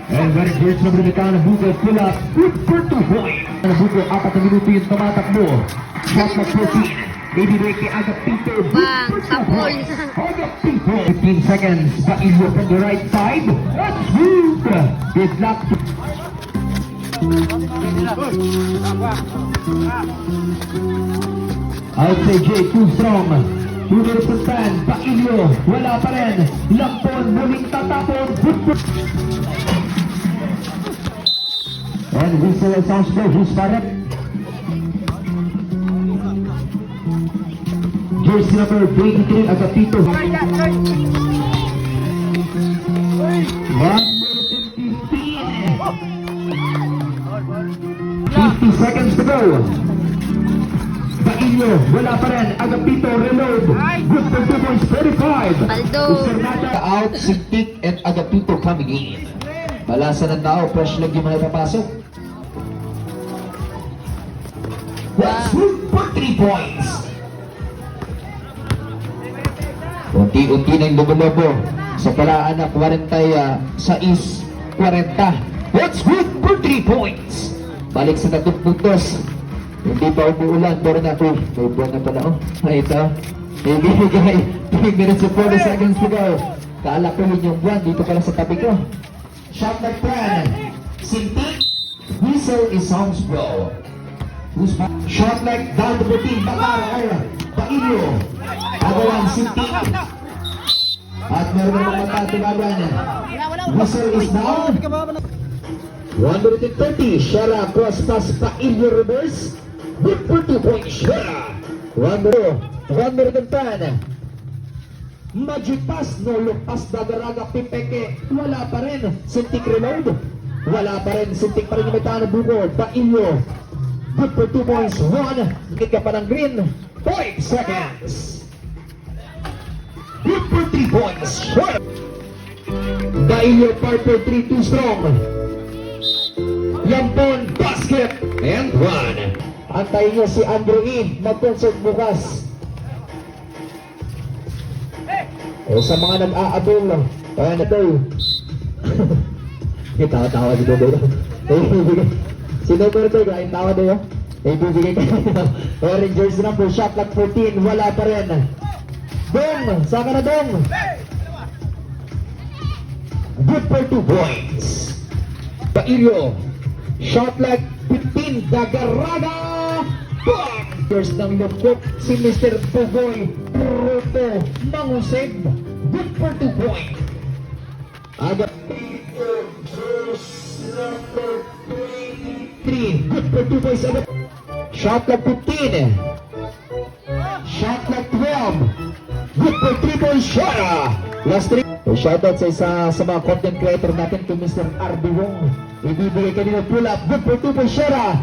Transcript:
And when it hits number the count, Bugo pull up, good for 2 points. Bugo, 4 na minuto yung tumatakbo. Shot na 14. Ibibigay kay Agapito. Bang, tapol. Agapito. 15 seconds. Bailio from the right side. That's good. Good luck. Outside J, too strong. 2 minutes to stand. Bailio, wala pa rin. Lampon, muling tatapon. And whistle sounds good. Who's parang? Jersey number 23, Agapito. 1 minute and 15. 50 seconds to go. Bailio, wala pa rin. Agapito, reload. Good for 2 points, 35. Baldo. Out, Sintik and Agapito coming in. Balasan ng tao, fresh leg yung mga papasok. That's good for 3 points. Unti-unti na yung lobo-lobo sa palaan na 46-40. That's good for 3 points. Balik sa tatong puntos. Hindi pa umuulan, pero na may buwan na pala. Ay, ito. Ibigay 3 minutes and 40 seconds to go. Kala ko yun yung buwan, dito pala sa tabi ko. Shot like plan. Sintik. Whistle is sounds bro. Shot like down to the team. Bakar. Bailio. Agawan Sintik. At meron na mga tatibagan. Whistle is down. 130. Shara cross pass. Bailio reverse. Good for 2 points. Shara. 110. Magic pass, no look pass, Dagaraga, Pipeke, wala pa rin. Sintik reload, wala pa rin. Sintik pa rin yung may tahan na Bugo. Bailio, good for 2 points. 1, higit ka pa ng green. 5 seconds. Good for 3 points. Bailio, part for 3, too strong. Lampon, basket, and 1. Antayin niyo si Andrew E. Mag-concert bukas. Sa mga nag-aabol, kaya na ito. Tawa-tawa si Dodo. Si Dodo ito, kain tawa doon. Ibibigay kayo. Rangers number, shot like 14, wala pa rin. Dong, saka na Dong. Good for 2 points. Bailio, shot like 15, Dagaraga. First ng lukok, si Mr. Pugoy Ruto Mangusig. Good for 2 points. Agapito, number 23. Good for 2 points. Shot like 15. Shot like 12. Good for 3 points. Shara. Last 3. Shoutout sa isa sa mga content creator natin to Mr. RB Wong. Ibibigay kanina pull up. Good for 2 points. Shara.